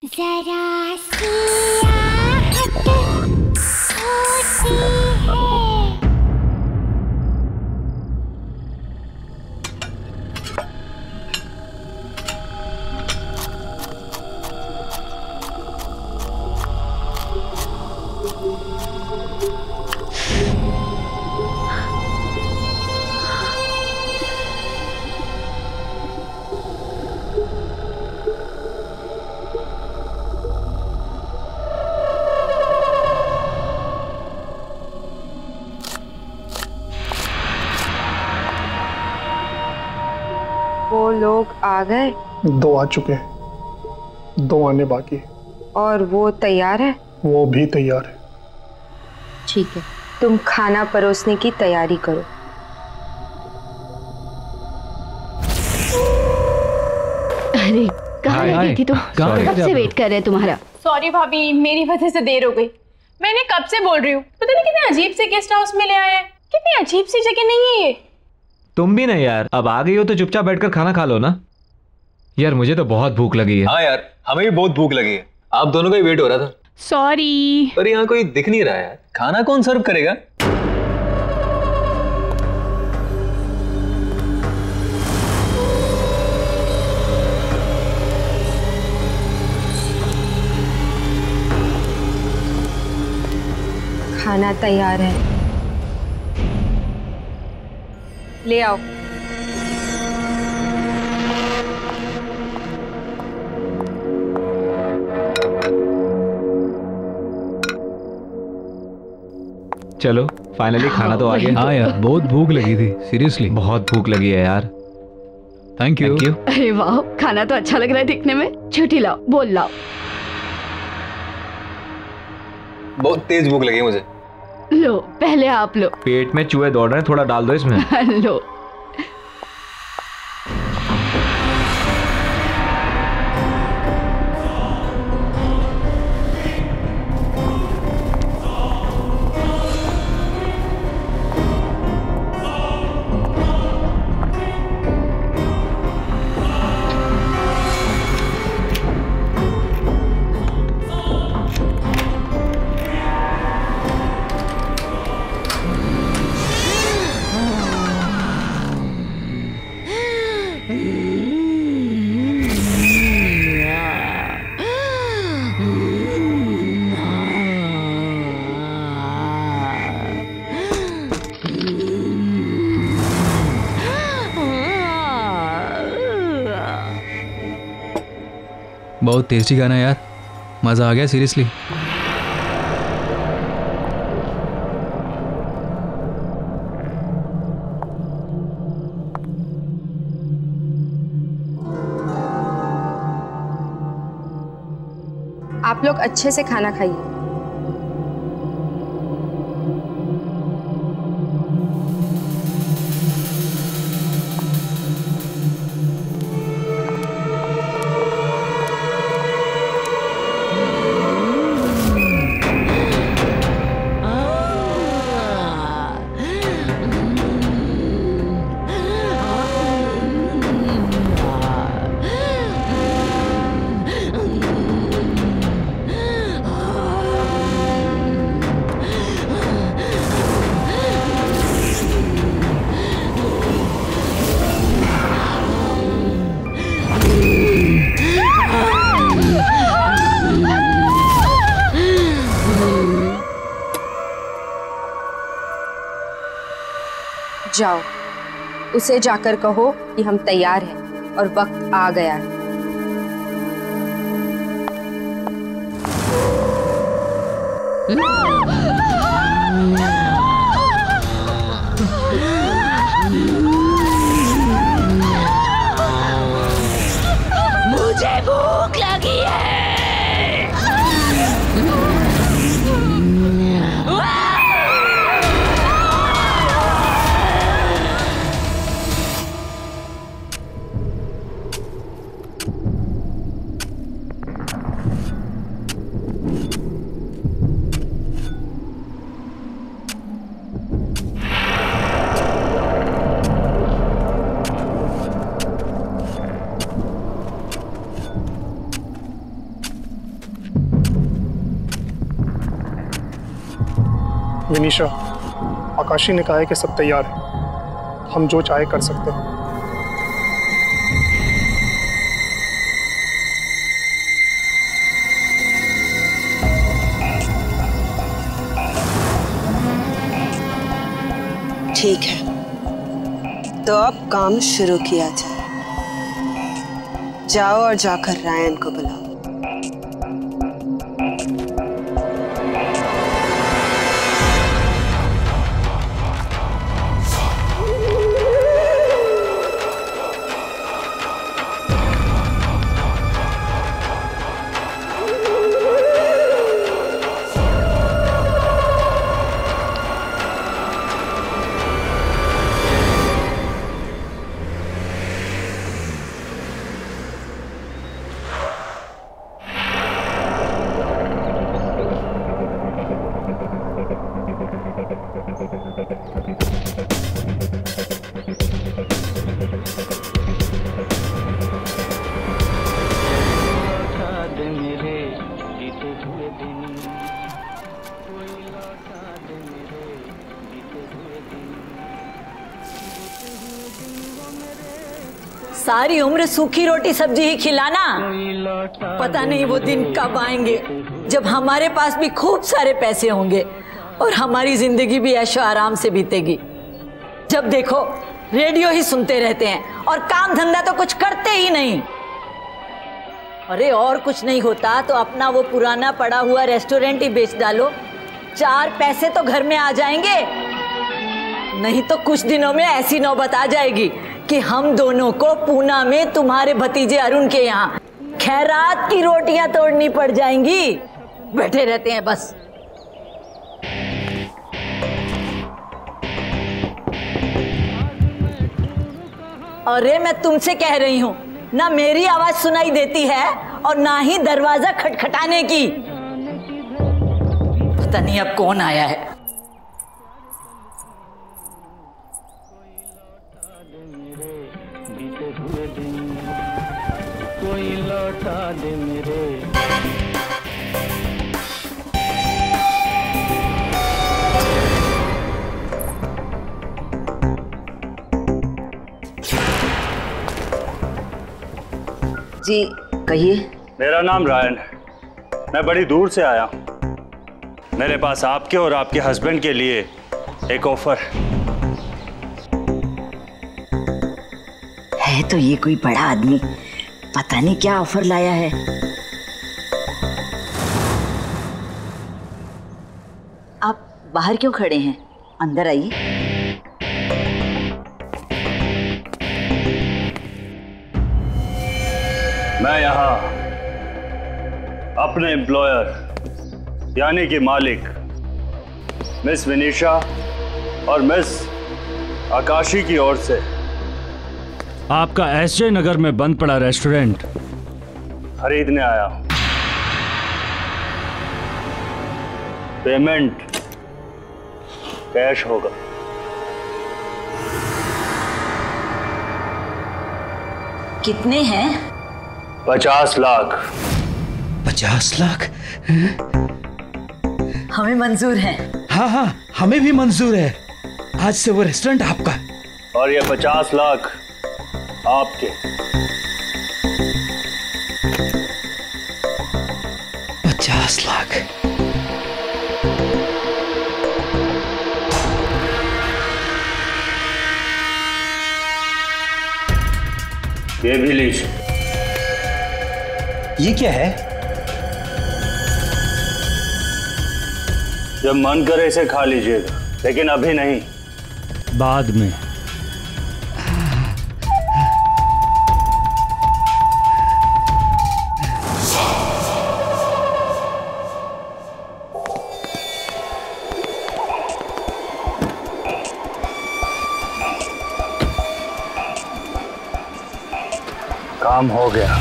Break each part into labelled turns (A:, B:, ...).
A: जरा सी आहट होती है।
B: वो लोग आ गए?
C: 2 आ चुके हैं, 2 आने बाकी।
B: और वो तैयार है?
C: वो भी तैयार है।
B: ठीक है, तुम खाना परोसने की तैयारी करो।
D: अरे कहाँ रह गई थी तुम? कब से वेट कर रहे हैं तुम्हारा।
E: सॉरी भाभी, मेरी वजह से देर हो गई। मैंने कब से बोल रही हूँ, पता नहीं कितने अजीब से गेस्ट हाउस में ले आए हैं। कितनी अजीब सी जगह नहीं है ये।
F: तुम भी नहीं यार, अब आ गई हो तो चुपचाप बैठकर खाना खा लो ना। यार मुझे तो बहुत भूख लगी है।
G: हाँ यार, हमें भी बहुत भूख लगी है। आप दोनों का ही वेट हो रहा था।
D: सॉरी।
G: पर यहाँ कोई दिख नहीं रहा है यार, खाना कौन सर्व करेगा?
B: खाना तैयार है, ले आओ।
F: चलो फाइनली खाना तो आ गया।
H: हाँ यार, बहुत भूख लगी थी, सीरियसली
F: बहुत भूख लगी है यार।
H: Thank you.
D: अरे वाह, खाना तो अच्छा लग रहा है दिखने में। छुट्टी लाओ, बोल लाओ।
G: बहुत तेज भूख लगी है मुझे।
D: लो पहले आप लो।
F: पेट में चूहे दौड़ रहे हैं, थोड़ा डाल दो इसमें।
D: लो।
H: बहुत टेस्टी गाना यार, मज़ा आ गया सीरियसली।
B: आप लोग अच्छे से खाना खाइए। जाओ, उसे जाकर कहो कि हम तैयार हैं और वक्त आ गया है।
D: मुझे भूख लगी है।
C: विनीशा, आकाशी ने कहा है कि सब तैयार है, हम जो चाहे कर सकते हैं।
I: ठीक है, तो अब काम शुरू किया जाए। जाओ और जाकर रायन को बुलाओ।
J: सारी उम्र सूखी रोटी सब्जी ही खिलाना, पता नहीं वो दिन कब आएंगे जब हमारे पास भी खूब सारे पैसे होंगे और हमारी जिंदगी भी ऐशो आराम से बीतेगी। जब देखो रेडियो ही सुनते रहते हैं और काम धंधा तो कुछ करते ही नहीं। अरे और कुछ नहीं होता तो अपना वो पुराना पड़ा हुआ रेस्टोरेंट ही बेच डालो, 4 पैसे तो घर में आ जाएंगे। नहीं तो कुछ दिनों में ऐसी नौबत आ जाएगी कि हम दोनों को पूना में तुम्हारे भतीजे अरुण के यहाँ खैरात की रोटियां तोड़नी पड़ जाएंगी। बैठे रहते हैं बस। अरे मैं तुमसे कह रही हूँ, ना मेरी आवाज सुनाई देती है और ना ही दरवाजा खटखटाने की। पता नहीं अब कौन आया है।
K: कोई लौटा दे मेरे।
J: जी कहिए।
K: मेरा नाम रायन है, मैं बड़ी दूर से आया हूँ। मेरे पास आपके और आपके हस्बैंड के लिए एक ऑफर
J: है। तो ये कोई बड़ा आदमी पता नहीं क्या ऑफर लाया है। आप बाहर क्यों खड़े हैं, अंदर आइए।
K: मैं यहाँ अपने एम्प्लॉयर यानी कि मालिक मिस विनीशा और मिस आकाशी की ओर से आपका एसजे नगर में बंद पड़ा रेस्टोरेंट खरीदने आया हूं। पेमेंट कैश होगा।
J: कितने हैं?
K: 50 लाख।
L: 50 लाख?
J: हमें मंजूर है।
L: हाँ हाँ, हमें भी मंजूर है। आज से वो रेस्टोरेंट आपका
K: और ये 50 लाख आपके।
L: 50 लाख।
K: ये भी लीजिए।
L: ये क्या है?
K: जब मन करे इसे खा लीजिएगा, लेकिन अभी नहीं, बाद में। काम हो गया।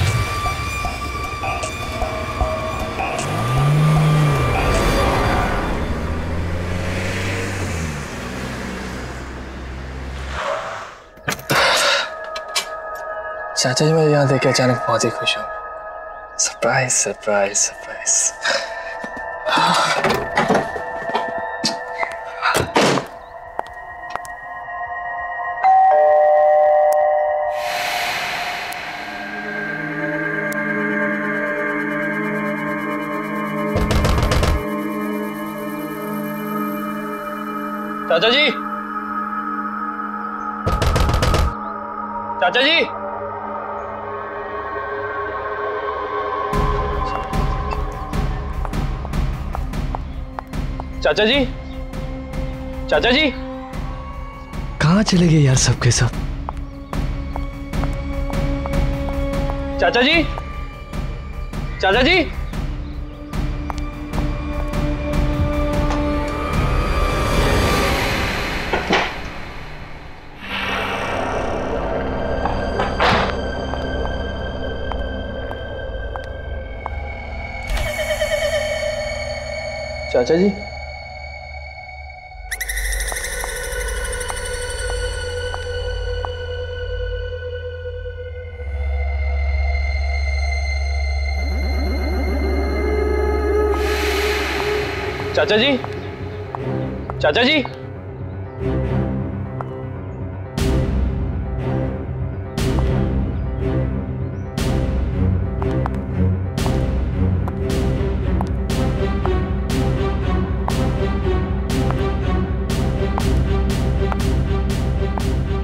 M: चाचा जी मैं यहाँ देख के अचानक बहुत ही खुश हूँ। Surprise surprise surprise.
G: चाचा जी, चाचा जी, चाचा जी, चाचा जी,
M: कहाँ चले गए यार सबके सब?
G: चाचा जी, चाचा जी, चाचा जी, चाचा जी, चाचा जी,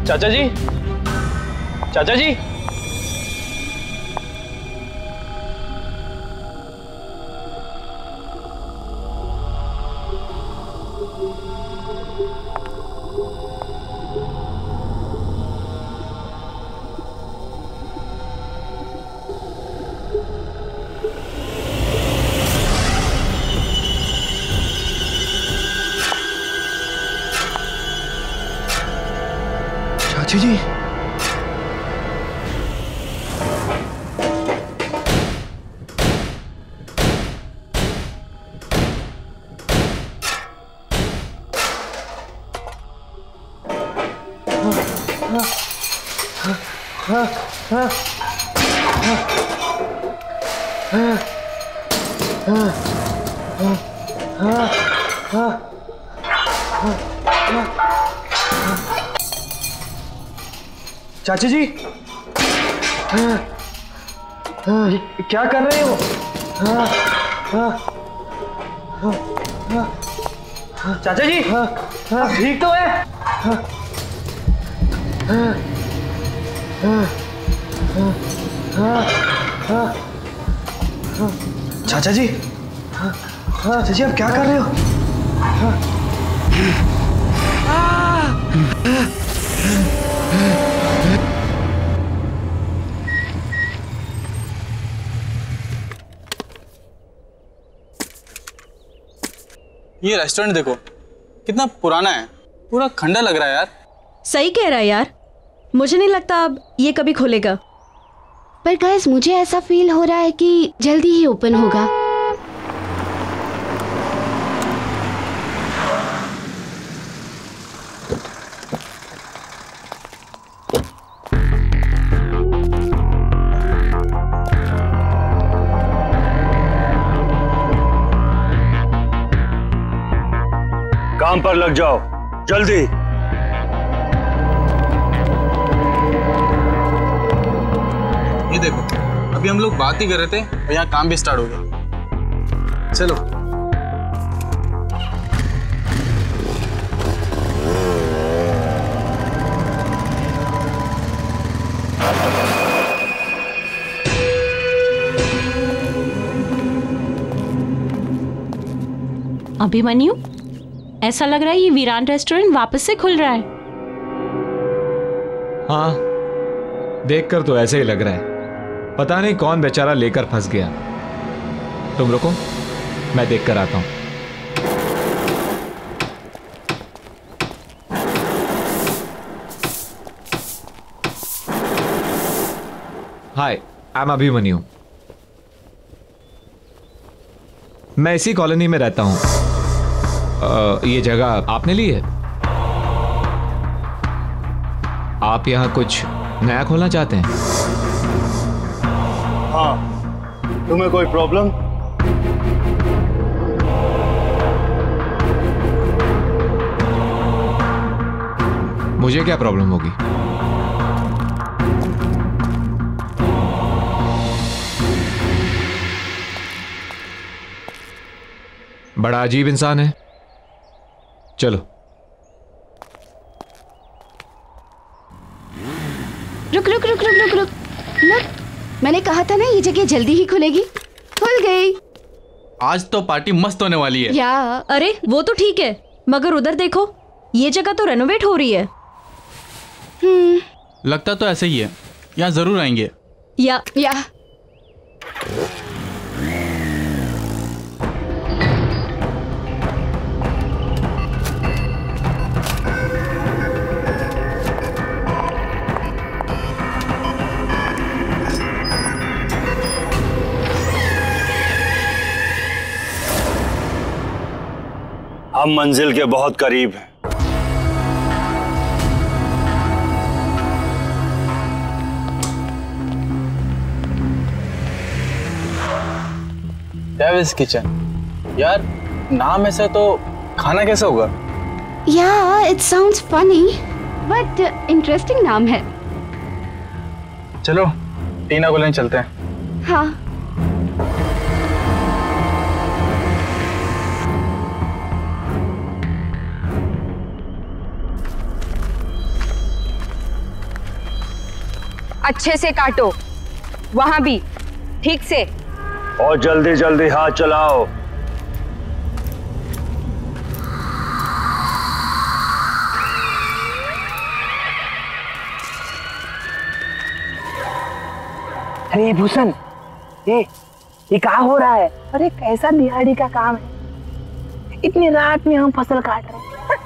G: चाचा जी, चाचा जी,
M: चाची जी,
G: चाची जी, क्या कर रहे हो? चाचा जी, ठीक तो है?
M: चाचा जी, चाचा जी आप क्या कर रहे हो?
N: ये रेस्टोरेंट देखो कितना पुराना है, पूरा खंडर लग रहा है यार।
O: सही कह रहा है यार, मुझे नहीं लगता अब ये कभी खुलेगा।
D: पर गाइस मुझे ऐसा फील हो रहा है कि जल्दी ही ओपन होगा।
K: काम पर लग जाओ जल्दी।
N: ये देखो अभी हम लोग बात ही कर रहे थे और यहाँ काम भी स्टार्ट हो गया। चलो
E: अभिमन्यु, ऐसा लग रहा है ये वीरान रेस्टोरेंट वापस से खुल रहा है।
F: हाँ, देखकर तो ऐसे ही लग रहा है। पता नहीं कौन बेचारा लेकर फंस गया। तुम रुको, मैं देख कर आता हूं। हाय, आई एम अभिमन्यु। मैं इसी कॉलोनी में रहता हूं। ये जगह आपने ली है? आप यहां कुछ नया खोलना चाहते हैं?
K: हाँ, तुम्हें कोई प्रॉब्लम?
F: मुझे क्या प्रॉब्लम होगी? बड़ा अजीब इंसान है। चलो
D: रुक रुक रुक रुक रुक रुक रुक। मैंने कहा था ना ये जगह जल्दी ही खुलेगी, खुल गई।
N: आज तो पार्टी मस्त होने वाली है।
O: या अरे वो तो ठीक है, मगर उधर देखो, ये जगह तो रेनोवेट हो रही है।
N: लगता तो ऐसे ही है, यहाँ जरूर आएंगे।
O: या
K: हम मंजिल के बहुत करीब हैं।
N: डेविल्स किचन, यार नाम ऐसा तो खाना कैसा होगा?
D: या it sounds funny but interesting नाम है।
N: चलो टीना को लेने चलते हैं।
D: हाँ
B: अच्छे से काटो, वहां भी ठीक से,
K: और जल्दी जल्दी हाथ चलाओ।
P: अरे भूषण, ये क्या हो रहा है? अरे कैसा दिहाड़ी का काम है, इतनी रात में हम फसल काट रहे हैं।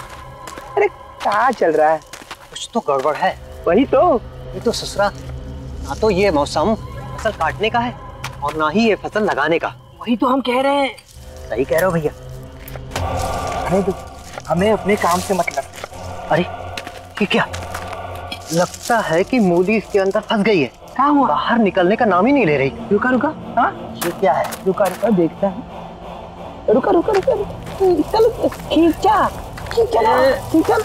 P: अरे क्या चल रहा है?
Q: कुछ तो गड़बड़ है।
P: वही तो,
Q: ये तो ससुरा, ना तो ये मौसम फसल काटने का है और ना ही ये फसल लगाने का।
P: वही तो हम कह रहे हैं।
Q: सही कह रहे हो भैया।
P: अरे तो हमें अपने काम से मतलब।
Q: अरे ये क्या, लगता है कि मूली इसके अंदर फंस गई है।
P: क्या हुआ?
Q: बाहर निकलने का नाम ही नहीं ले रही।
P: रुका रुका, हाँ
Q: ये क्या है?
P: रुका रुका देखता है। रुका रुका रुका, चल खींचा खींचा खींचा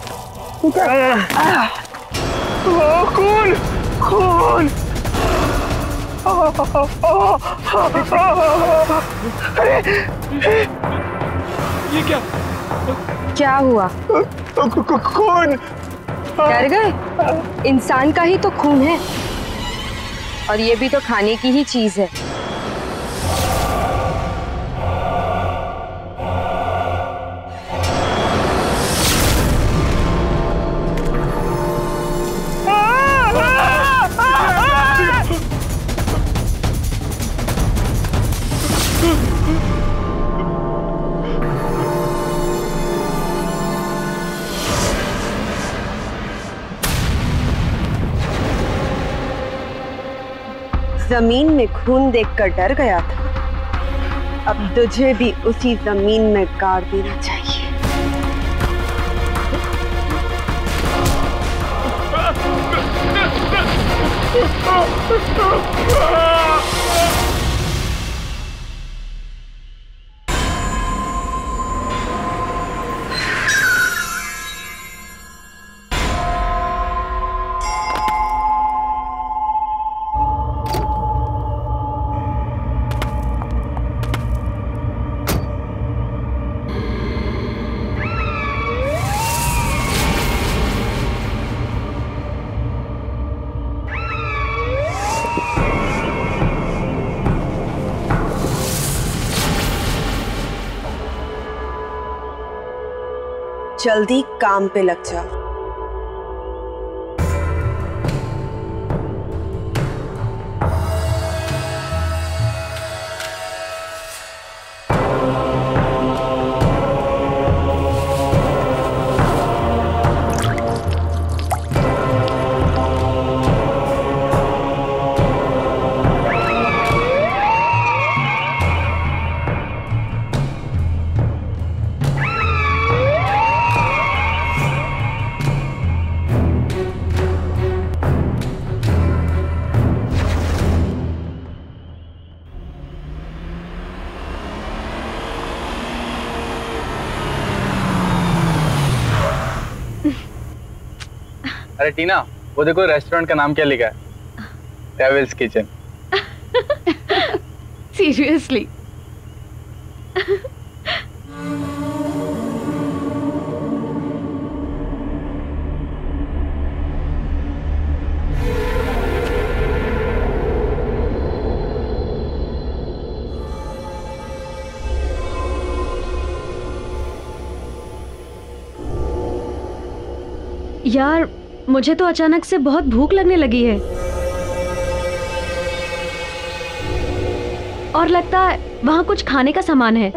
P: खींचा। खून खून। अरे
C: ये
B: क्या हुआ?
P: खून।
B: डर गए? इंसान का ही तो खून है, और ये भी तो खाने की ही चीज है।
I: जमीन में खून देखकर डर गया था, अब तुझे भी उसी जमीन में गाड़ देना चाहिए। जल्दी काम पे लग जा।
N: अरे टीना, वो देखो रेस्टोरेंट का नाम क्या लिखा है, डेविल्स किचन।
D: सीरियसली?
O: यार मुझे तो अचानक से बहुत भूख लगने लगी है और लगता है वहाँ कुछ खाने का सामान है।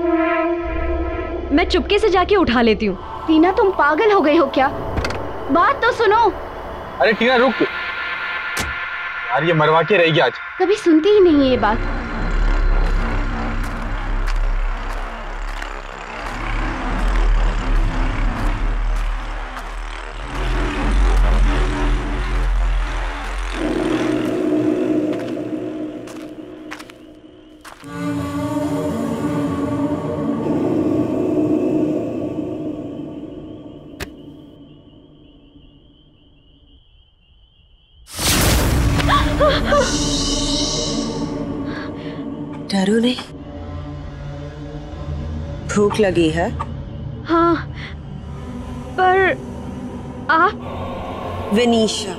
O: मैं चुपके से जाके उठा लेती हूँ।
D: टीना तुम पागल हो गई हो क्या? बात तो सुनो।
N: अरे टीना रुक यार, ये मरवा के रहेगी आज।
D: कभी सुनती ही नहीं है ये बात।
I: डरो नहीं, भूख लगी है?
O: हाँ, पर आप?
I: विनीशा,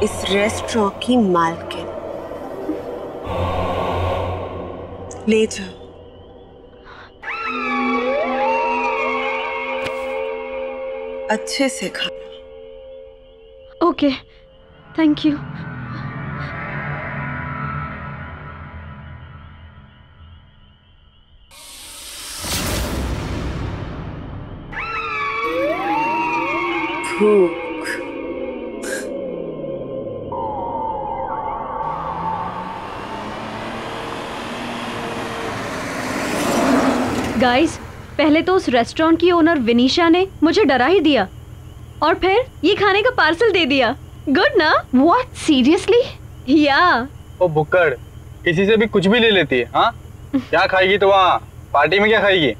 I: इस रेस्टोरेंट की मालकिन। ले जाओ। अच्छे से खाना।
O: Okay, thank you.
I: भूख।
O: गाइस, पहले तो उस रेस्टोरेंट की ओनर विनीशा ने मुझे डरा ही दिया और फिर ये खाने का पार्सल दे दिया। गुड ना?
D: What? Seriously?
O: या
N: ओ बुक्कड़, किसी से भी कुछ भी ले लेती है। हाँ, क्या खाएगी तो वहाँ पार्टी में क्या खाएगी?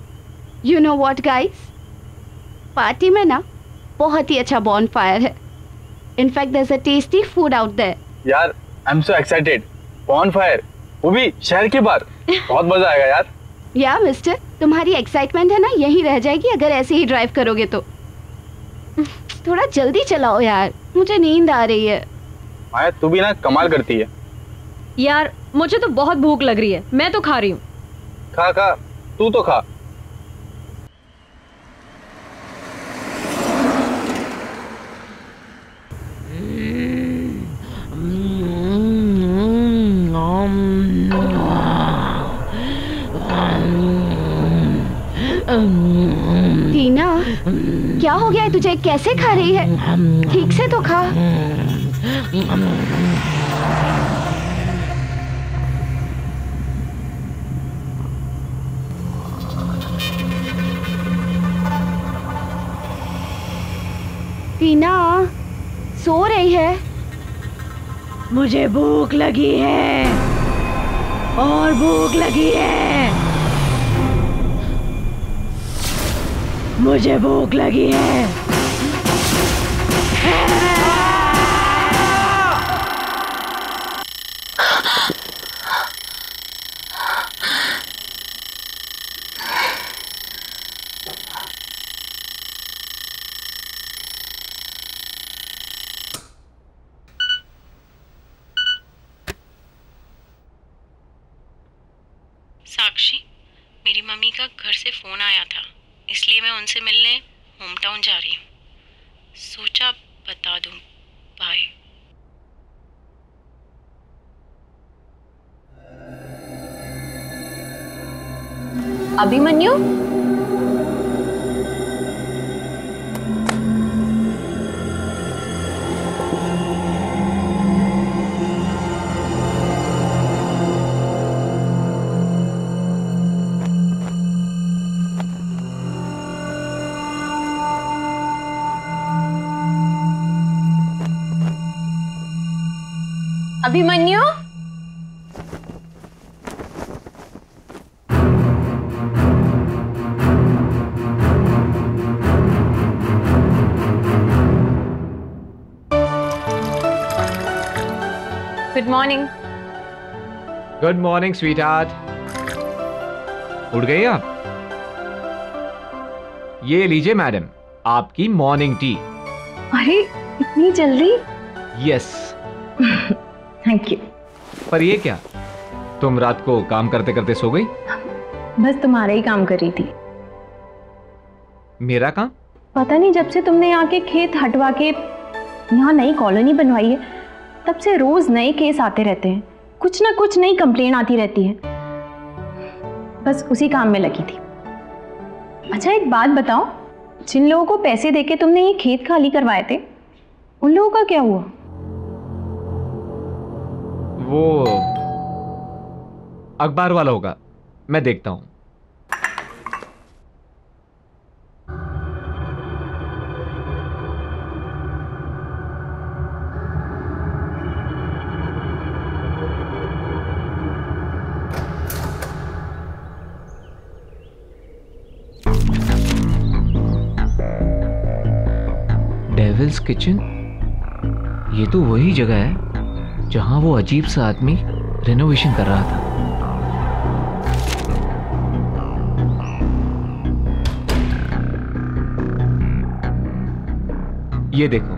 D: You know what guys? Party में ना बहुत ही अच्छा बॉनफायर है। In fact there's a tasty food out there.
N: यार, I'm so excited. बॉनफायर, वो भी शहर के बाहर। बहुत मजा आएगा यार।
D: या मिस्टर, तुम्हारी एक्साइटमेंट है ना यहीं रह जाएगी अगर ऐसे ही ड्राइव करोगे तो। थोड़ा जल्दी चलाओ यार, मुझे नींद आ रही है।
N: माया, तू भी ना कमाल करती है।
O: यार मुझे तो बहुत भूख लग रही है, मैं तो खा रही हूँ।
N: खा खा, तू तो खा।
D: टीना, क्या हो गया है तुझे? कैसे खा रही है? ठीक से तो खा। टीना, सो रही है?
O: मुझे भूख लगी है और भूख लगी है। मुझे भूख लगी है।
R: साक्षी, मेरी मम्मी का घर से फोन आया था, इसलिए मैं उनसे मिलने होम टाउन जा रही हूँ। सोचा बता दूं। Bye.
E: Abhimanyu, Abhimanyu, good morning.
F: Good morning sweetheart. उठ गई आप? ये लीजिए मैडम, आपकी मॉर्निंग टी।
E: अरे इतनी जल्दी?
F: यस।
E: Thank you.
F: पर ये क्या, तुम रात को काम करते करते सो गई?
E: बस तुम्हारा ही काम कर रही थी।
F: मेरा काम?
E: पता नहीं जब से तुमने यहाँ के खेत हटवा के यहाँ नई कॉलोनी बनवाई है तब से रोज नए केस आते रहते हैं, कुछ ना कुछ नई कंप्लेन आती रहती है। बस उसी काम में लगी थी। अच्छा एक बात बताओ, जिन लोगों को पैसे देके तुमने ये खेत खाली करवाए थे उन लोगों का क्या हुआ?
F: वो अखबार वाला होगा, मैं देखता हूं। डेविल्स किचन, ये तो वही जगह है जहां वो अजीब सा आदमी रेनोवेशन कर रहा था। ये देखो,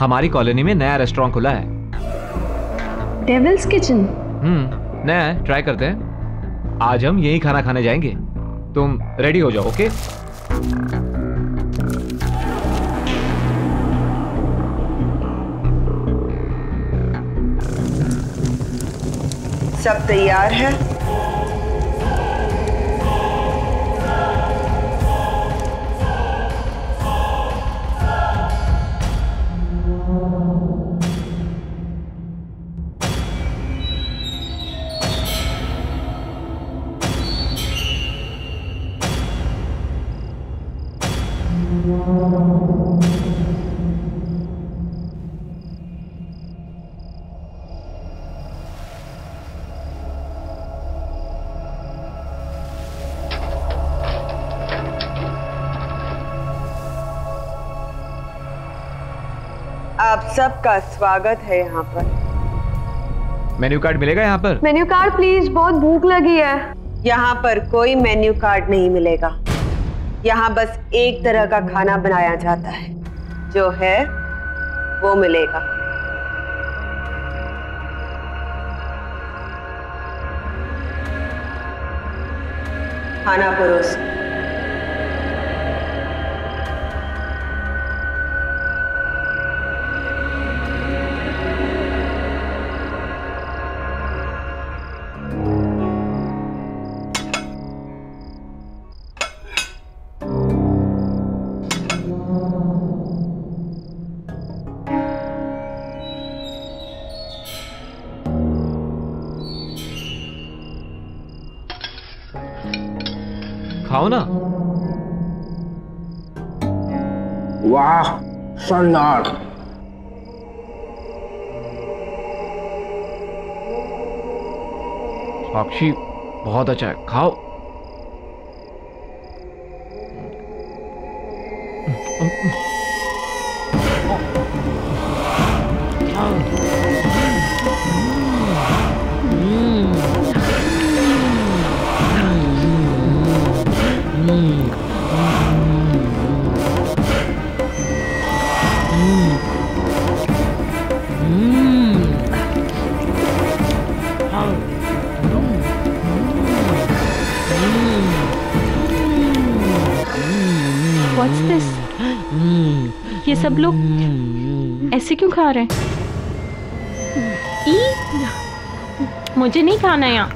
F: हमारी कॉलोनी में नया रेस्टोरेंट खुला है।
E: Devil's Kitchen?
F: नया है, ट्राई करते हैं। आज हम यही खाना खाने जाएंगे। तुम रेडी हो जाओ, ओके?
I: सब तैयार है? आप सबका स्वागत है यहाँ पर।
F: मेन्यू कार्ड मिलेगा यहाँ पर?
I: मेन्यू कार्ड प्लीज, बहुत भूख लगी है। यहाँ पर कोई मेन्यू कार्ड नहीं मिलेगा। यहाँ बस एक तरह का खाना बनाया जाता है, जो है वो मिलेगा। खाना परोस।
F: खाओ ना।
L: वाह, शानदार।
F: साक्षी, बहुत अच्छा है, खाओ।
E: What's this? ये सब लोग ऐसे क्यों खा रहे हैं? मुझे नहीं खाना यहाँ।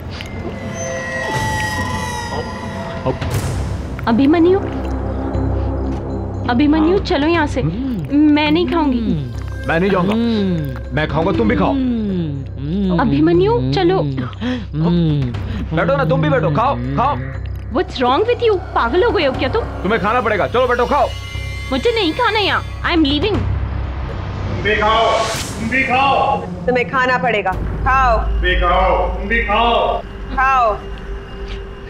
E: अभिमन्यु, अभिमन्यु चलो यहाँ से। मैं नहीं खाऊंगी।
F: मैं नहीं जाऊंगा। मैं खाऊंगा, तुम भी खाओ।
E: अभिमन्यु चलो।
F: बैठो ना, तुम भी बैठो, खाओ खाओ।
E: What's wrong with you? पागल हो गए हो क्या तुम?
F: तुम्हें खाना पड़ेगा, चलो बैठो खाओ।
E: मुझे नहीं खाना यहाँ। I am leaving.
C: तुम भी खाओ, तुम भी खाओ।
I: तुम्हें खाना पड़ेगा, खाओ।
C: तुम भी खाओ, तुम भी खाओ।
I: खाओ,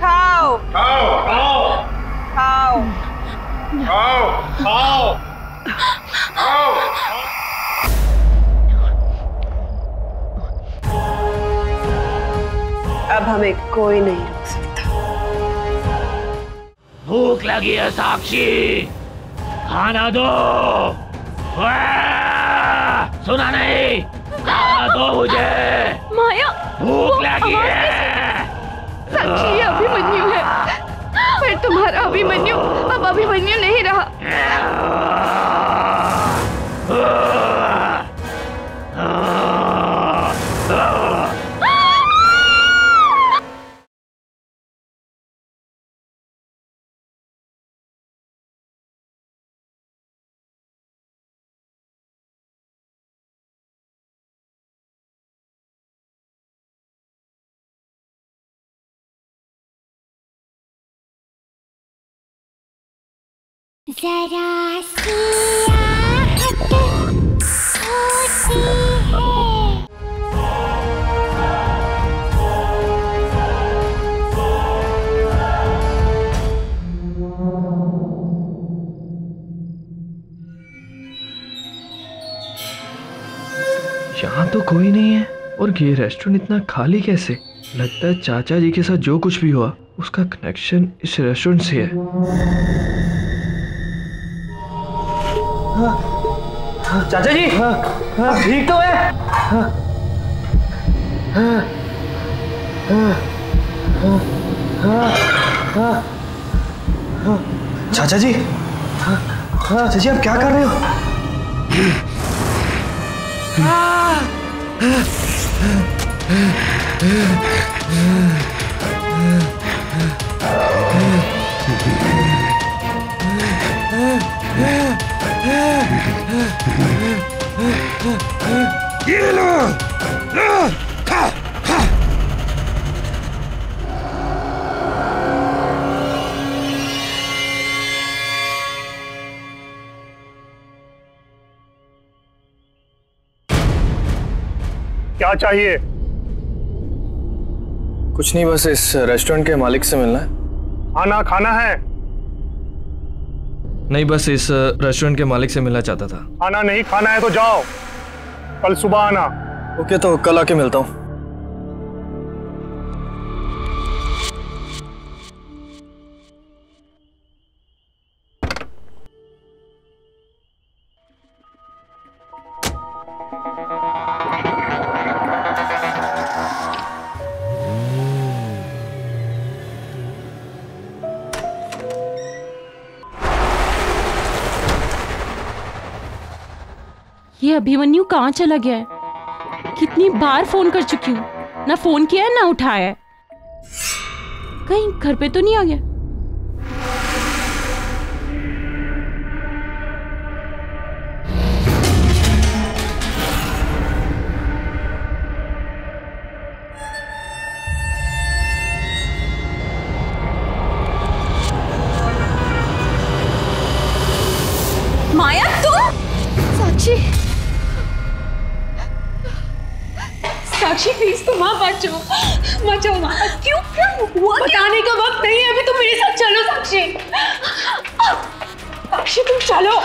I: खाओ,
C: खाओ, खाओ,
I: खाओ,
C: खाओ, खाओ, खाओ।
I: अब हमें कोई नहीं रोक सकता।
S: भूख लगी है साक्षी, खाना दो। सुना नहीं? खाना दो मुझे।
E: माया,
S: भूख लगी है।
E: साक्षी अभिमन्यु है, बट
D: तुम्हारा अभिमन्यु अब अभिमन्यु नहीं रहा।
A: जरा सी आहट होती है।
M: यहाँ तो कोई नहीं है और ये रेस्टोरेंट इतना खाली कैसे? लगता है चाचा जी के साथ जो कुछ भी हुआ उसका कनेक्शन इस रेस्टोरेंट से है।
G: चाचा जी, ठीक तो है?
M: चाचा जी, चाचा जी आप क्या कर रहे हो?
L: ये लो, खा, खा।
C: क्या चाहिए?
M: कुछ नहीं, बस इस रेस्टोरेंट के मालिक से मिलना है।
C: खाना खाना है?
M: नहीं, बस इस रेस्टोरेंट के मालिक से मिलना चाहता था।
C: खाना नहीं खाना है तो जाओ, कल सुबह आना।
M: ओके, तो कल आके मिलता हूँ।
R: ये अभिमन्यु कहाँ चला गया है? कितनी बार फोन कर चुकी हूँ, ना फोन किया है ना उठाया है। कहीं घर पे तो नहीं आ गया?
D: माया तुम? साक्षी, साक्षी प्लीज तुम वहाँ मत जाओ, मत जाओ वहाँ। क्यों क्या हुआ? बताने का वक्त नहीं है अभी, तुम मेरे साथ चलो साक्षी। साक्षी तुम चलो।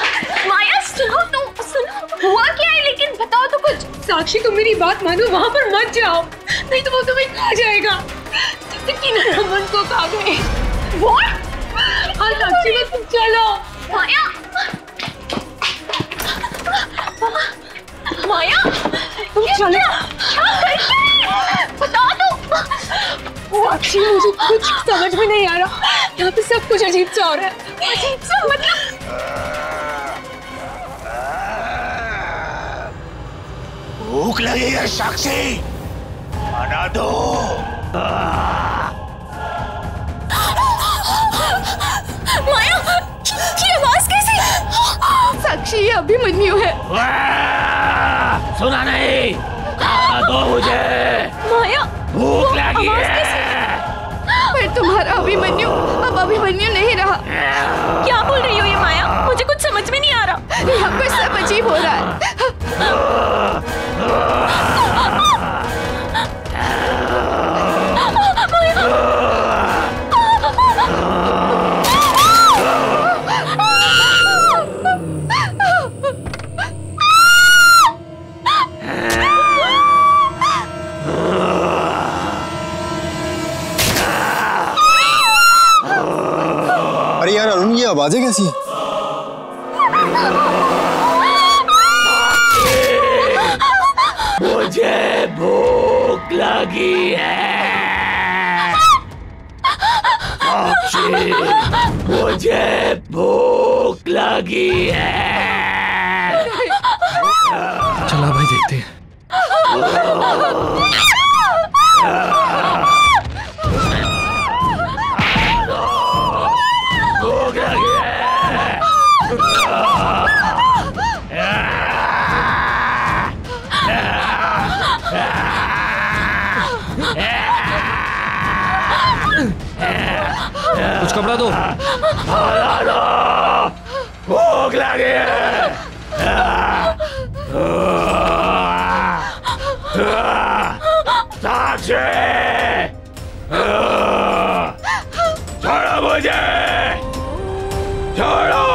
D: माया सुनो, तुम सुनो, हुआ क्या है लेकिन बताओ तो कुछ। साक्षी तुम मेरी बात मानो, वहाँ पर मत जाओ, नहीं तो वो तुम्हें खा जाएगा। यकीन रमन को खा गए। हाँ साक्षी तुम चलो। माया, माया तुम चलो। बता दो साक्षी, मुझे कुछ समझ में नहीं आ रहा, यहाँ पे सब कुछ अजीब सा हो रहा है। अजीब सा मतलब?
L: भूख लगी है साक्षी, खाना दो।
D: माया की आवाज कैसी? साक्षी ये अभिमन्यु है।
S: सुना नहीं? खाना दो मुझे।
D: माया
S: भूख लगी है।
D: पर तुम्हारा अभिमन्यु अब अभिमन्यु नहीं रहा। क्या बोल रही हो ये माया? मुझे कुछ समझ में नहीं आ रहा, यहाँ पे सब अजीब हो रहा है।
M: अरे यार अरुण, ये आवाजें कैसी हैं?
S: मुझे भूख लगी है। साक्षी, मुझे भूख लगी है।
M: चला भाई देखते हैं।
S: भूख लगी है।
M: कुछ कपड़ा दो।
S: भूख लगी है। साक्षी, छोड़ो मुझे, छोड़ो।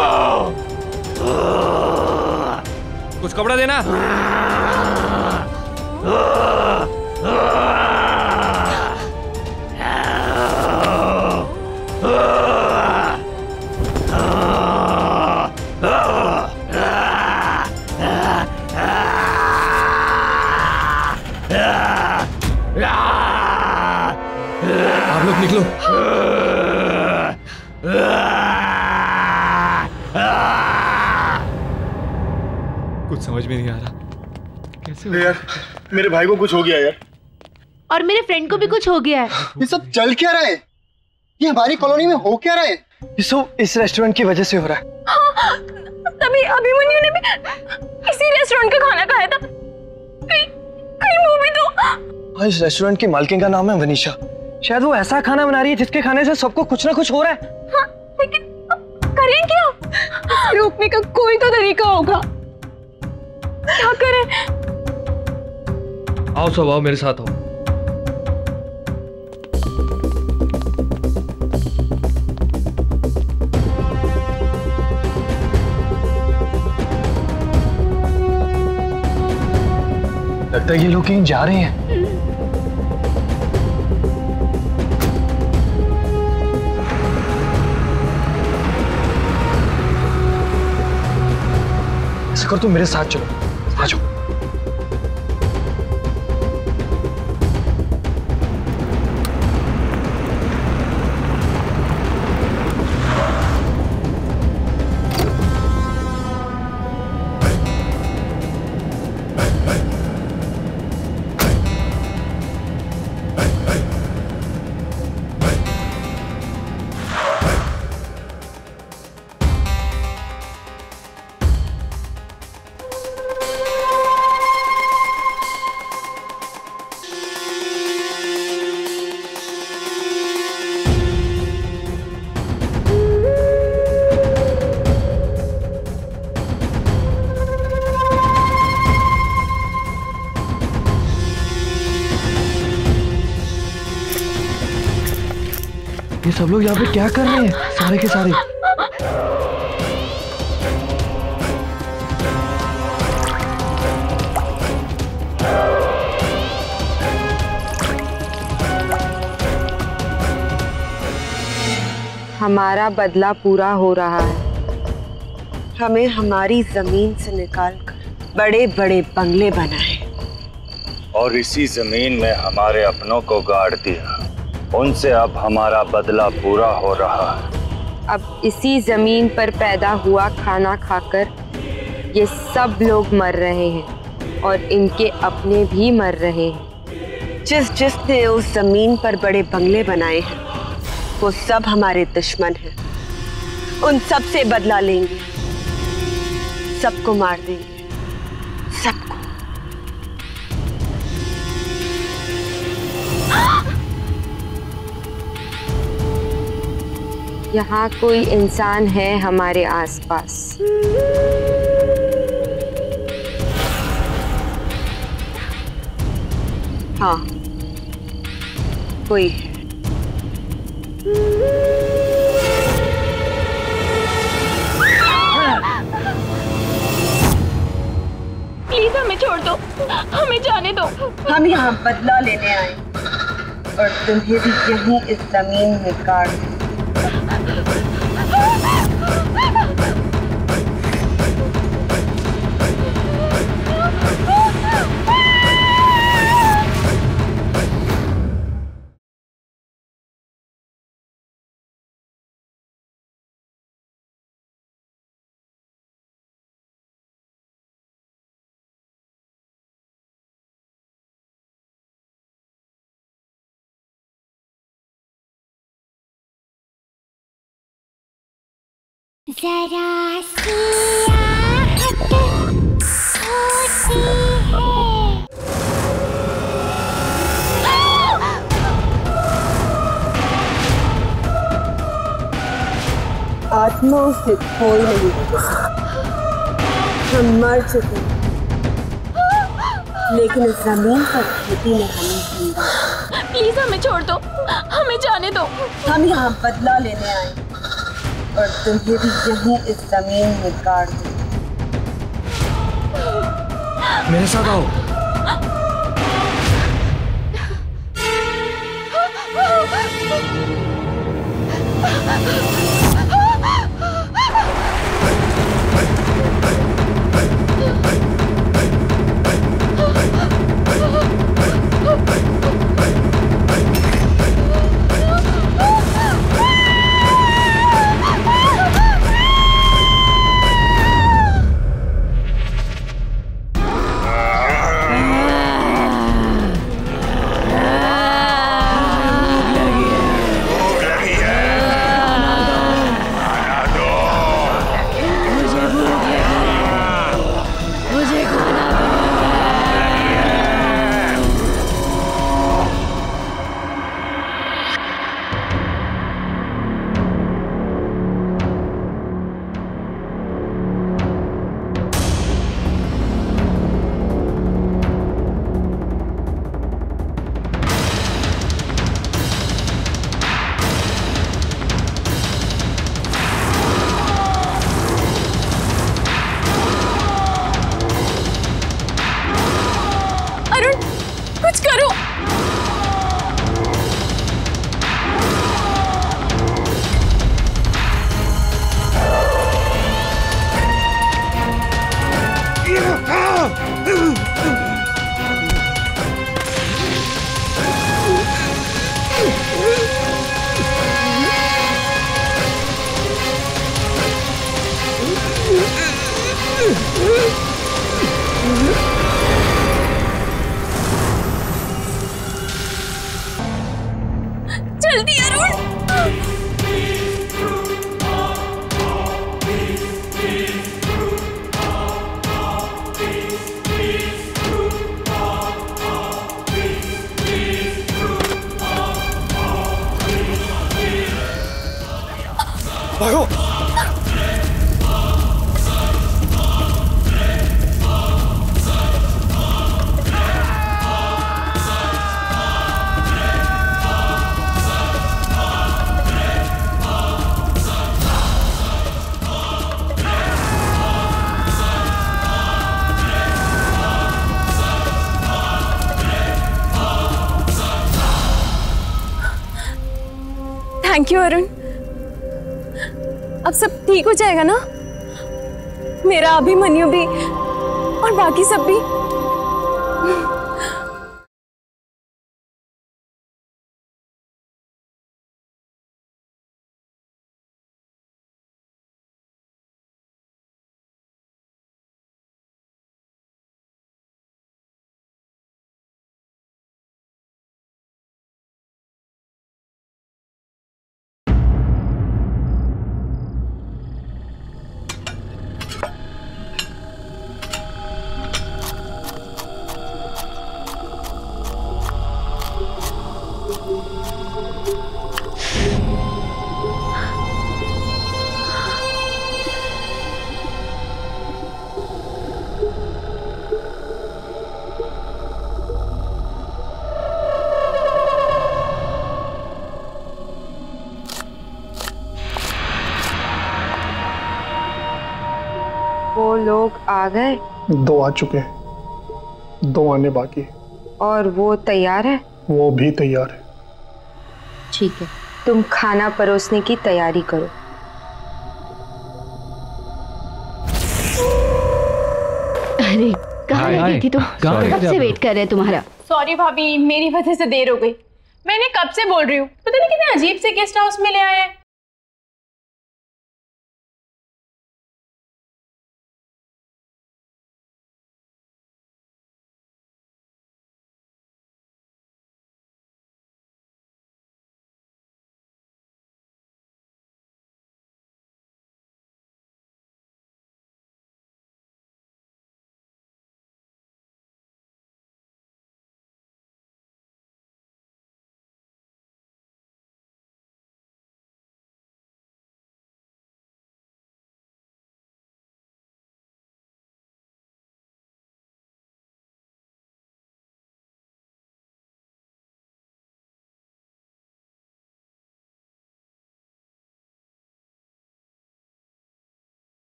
M: कुछ कपड़ा देना। आप लोग निकलो। कुछ समझ में नहीं आ रहा कैसे हो
C: यार, मेरे भाई को कुछ हो गया यार।
O: और मेरे फ्रेंड को भी कुछ हो गया है।
P: ये सब चल क्या रहा है? ये हमारी कॉलोनी में हो क्या रहा है?
M: ये सब इस रेस्टोरेंट की वजह से हो रहा है।
D: हाँ, तभी अभिमन्यु ने भी इसी रेस्टोरेंट का खाना खाया था। कहीं वो भी तो।
M: हाँ, इस रेस्टोरेंट की मालकिन का नाम है वनीशा। शायद वो ऐसा खाना बना रही है जिसके खाने से सबको कुछ ना कुछ हो रहा है।
D: हाँ, लेकिन करें क्या? इसे रोकने का कोई तो तरीका होगा। क्या करें?
M: आओ सब आओ, मेरे साथ आओ। लगता है ये लोग कहीं जा रहे हैं। ऐसा कर, तुम मेरे साथ चलो। आ जाओ। ये सब लोग यहाँ पे क्या कर रहे हैं सारे के सारे?
B: हमारा बदला पूरा हो रहा है।
I: हमें हमारी जमीन से निकालकर बड़े बड़े बंगले बनाए
K: और इसी जमीन में हमारे अपनों को गाड़ दिया। उनसे अब हमारा बदला पूरा हो रहा है।
B: अब इसी जमीन पर पैदा हुआ खाना खाकर ये सब लोग मर रहे हैं और इनके अपने भी मर रहे हैं।
I: जिसने उस जमीन पर बड़े बंगले बनाए हैं वो सब हमारे दुश्मन हैं। उन सब से बदला लेंगे, सबको मार देंगे, सबको।
B: यहाँ कोई इंसान है हमारे आसपास।
I: हाँ, कोई है।
D: प्लीज हमें छोड़ दो, हमें जाने दो।
I: हम यहाँ बदला लेने आए और तुम्हें भी यहीं इस जमीन में काट दें।
A: जरा सी आहट होती है।
I: आत्माओं से कोई नहीं बच सकता। हम मर चुके हैं, लेकिन इस जमीन पर खेती में हमें जिंदा।
D: प्लीज हमें छोड़ दो, हमें जाने दो।
I: हम यहाँ बदला लेने आए और तुम्हें भी यहीं इस जमीन में गाड़ दो।
L: मेरे साथ आओ।
D: जल्दी अरुण।
C: भागो।
D: Thank you Arun. अब सब ठीक हो जाएगा ना? मेरा अभिमन्यु भी और बाकी सब भी।
B: वो लोग आ गए?
C: 2 आ चुके हैं, 2 आने बाकी।
B: और वो तैयार है?
C: वो भी तैयार है।
B: ठीक है, तुम खाना परोसने की तैयारी करो।
O: अरे कहाँ रह गई थी तुम? कब से वेट कर रहे हैं तुम्हारा।
D: सॉरी भाभी, मेरी वजह से देर हो गई। मैंने कब से बोल रही हूँ, पता नहीं कितने अजीब से गेस्ट हाउस में ले आए हैं।